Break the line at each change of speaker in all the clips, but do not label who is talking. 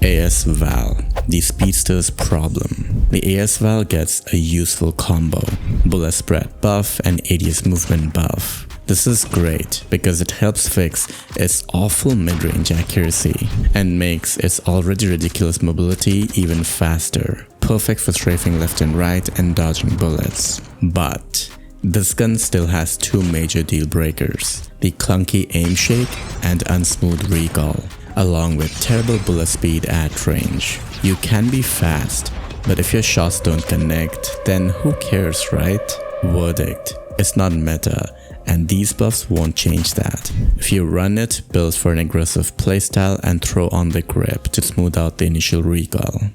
VAL, the speedster's problem. The VAL gets a useful combo, bullet spread buff and ADS movement buff. This is great because it helps fix its awful mid-range accuracy and makes its already ridiculous mobility even faster, perfect for strafing left and right and dodging bullets. But this gun still has two major deal breakers: the clunky aim shake and unsmooth recoil, along with terrible bullet speed at range. You can be fast, but if your shots don't connect, then who cares, right? Verdict: it's not meta, and these buffs won't change that. If you run it, build for an aggressive playstyle and throw on the grip to smooth out the initial recoil.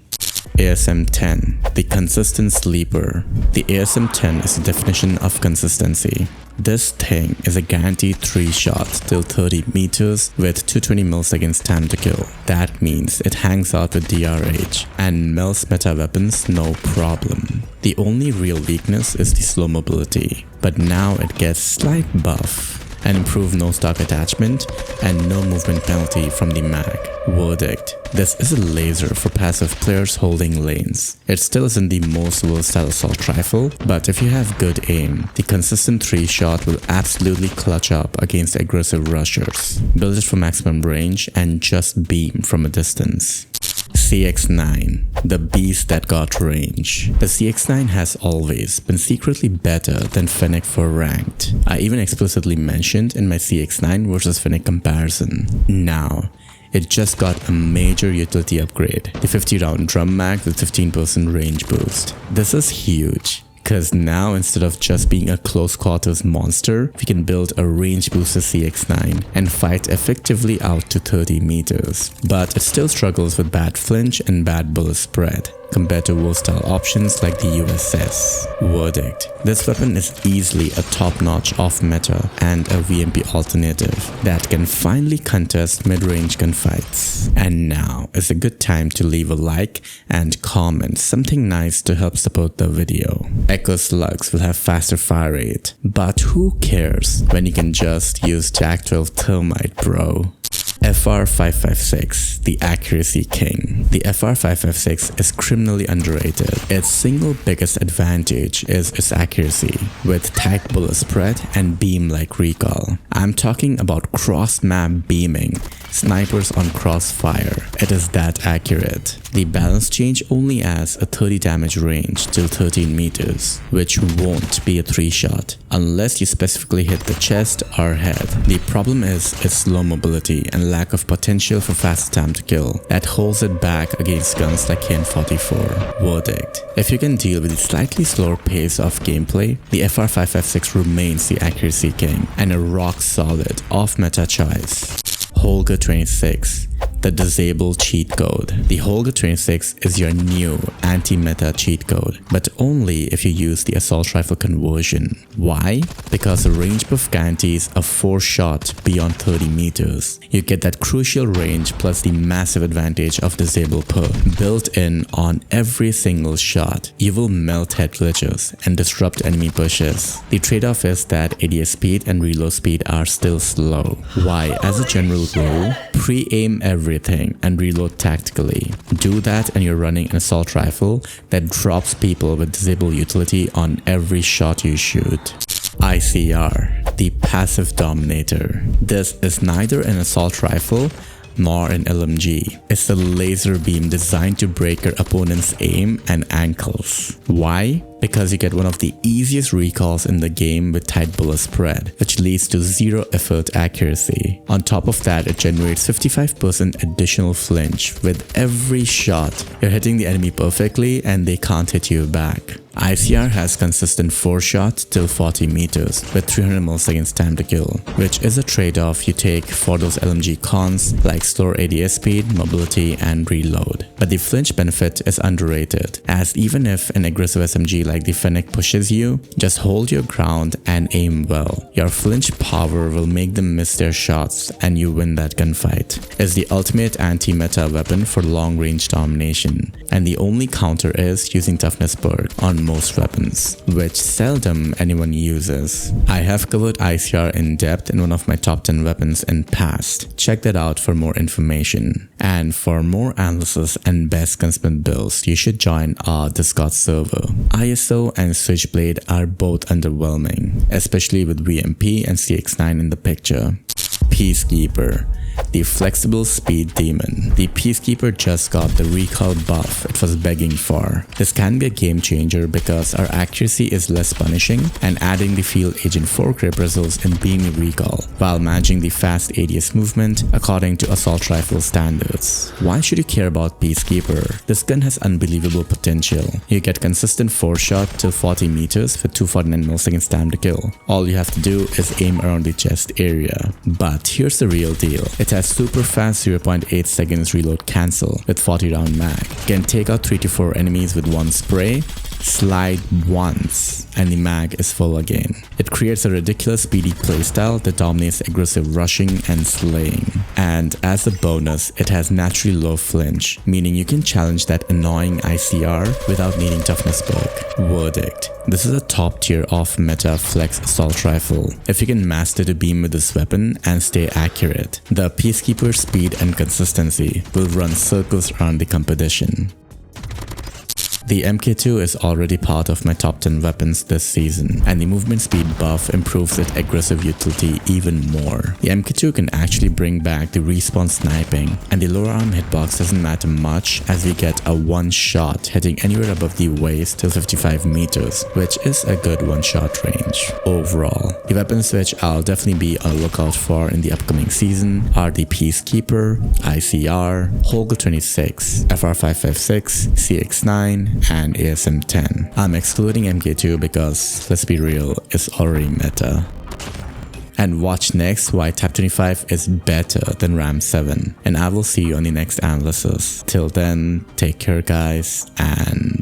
ASM10, the consistent sleeper. The ASM10 is the definition of consistency. This thing is a guaranteed 3 shots till 30 meters with 220 milliseconds time to kill. That means it hangs out with DRH and melts meta weapons no problem. The only real weakness is the slow mobility, but now it gets slight buff and improved no stock attachment and no movement penalty from the mag. Verdict: this is a laser for passive players holding lanes. It still isn't the most versatile assault rifle, but if you have good aim, the consistent 3 shot will absolutely clutch up against aggressive rushers. Build it for maximum range and just beam from a distance. CX9, the beast that got range. The CX9 has always been secretly better than Fennec for ranked. I even explicitly mentioned in my CX9 versus Fennec comparison. Now, it just got a major utility upgrade, the 50 round drum mag with 15% range boost. This is huge, because now instead of just being a close quarters monster, we can build a range boosted CX9 and fight effectively out to 30 meters. But it still struggles with bad flinch and bad bullet spread compared to versatile options like the USS. Verdict: this weapon is easily a top-notch off-meta and a VMP alternative that can finally contest mid-range gunfights. And now is a good time to leave a like and comment something nice to help support the video. Echo slugs will have faster fire rate, but who cares when you can just use Jack 12 Thermite, bro. FR556, the accuracy king. The FR556 is criminally underrated. Its single biggest advantage is its accuracy, with tight bullet spread and beam-like recoil. I'm talking about cross-map beaming, snipers on crossfire. It is that accurate. The balance change only adds a 30 damage range till 13 meters, which won't be a 3 shot, unless you specifically hit the chest or head. The problem is its low mobility and lack of potential for fast time to kill that holds it back against guns like KN-44. Verdict: if you can deal with the slightly slower pace of gameplay, the FR556 remains the accuracy king and a rock solid off-meta choice. Holger 26, the disable cheat code. The Holger 26 is your new anti-meta cheat code, but only if you use the assault rifle conversion. Why? Because the range buff guarantees a 4 shot beyond 30 meters. You get that crucial range plus the massive advantage of disable perk built in on every single shot. You will melt head glitches and disrupt enemy pushes. The trade-off is that ADS speed and reload speed are still slow. Why? As a general rule, pre-aim everything and reload tactically. Do that and you're running an assault rifle that drops people with disable utility on every shot you shoot. ICR, the passive dominator. This is neither an assault rifle nor an LMG. It's a laser beam designed to break your opponent's aim and ankles. Why? Because you get one of the easiest recoils in the game with tight bullet spread, which leads to 0 effort accuracy. On top of that, it generates 55% additional flinch with every shot. You're hitting the enemy perfectly and they can't hit you back. ICR has consistent 4 shots till 40 meters with 300 milliseconds time to kill, which is a trade-off you take for those LMG cons like slower ADS speed, mobility, and reload. But the flinch benefit is underrated, as even if an aggressive SMG like the Fennec pushes you, just hold your ground and aim well. Your flinch power will make them miss their shots and you win that gunfight. It's the ultimate anti-meta weapon for long-range domination. and the only counter is using toughness perk on most weapons, which seldom anyone uses. I have covered ICR in depth in one of my top 10 weapons in past. Check that out for more information. And for more analysis and best gunsmith builds, you should join our Discord server. ISO and Switchblade are both underwhelming, especially with VMP and CX9 in the picture. Peacekeeper, the flexible speed demon. The Peacekeeper just got the recall buff it was begging for. This can be a game changer because our accuracy is less punishing, and adding the field agent foregrip results in beaming recall while managing the fast ADS movement according to assault rifle standards. Why should you care about Peacekeeper? This gun has unbelievable potential. You get consistent 4-shot till 40 meters with 249 milliseconds time to kill. All you have to do is aim around the chest area. But here's the real deal. It has super fast 0.8 seconds reload cancel with 40 round mag. Can take out 3 to 4 enemies with one spray, slide once, and the mag is full again. It creates a ridiculous speedy playstyle that dominates aggressive rushing and slaying. And as a bonus, it has naturally low flinch, meaning you can challenge that annoying ICR without needing toughness perk. Verdict: this is a top tier off meta flex assault rifle. If you can master the beam with this weapon and stay accurate, the Peacekeeper speed and consistency will run circles around the competition. The MK2 is already part of my top 10 weapons this season, and the movement speed buff improves its aggressive utility even more. The MK2 can actually bring back the respawn sniping, and the lower arm hitbox doesn't matter much as we get a one-shot hitting anywhere above the waist till 55 meters, which is a good one-shot range. Overall, the weapons which I'll definitely be on the lookout for in the upcoming season are the Peacekeeper, ICR, Holger 26, FR556, CX9, and ASM10. I'm excluding MK2 because, let's be real, it's already meta. And watch next why Type 25 is better than RAM 7, and I will see you on the next analysis. Till then, take care guys, and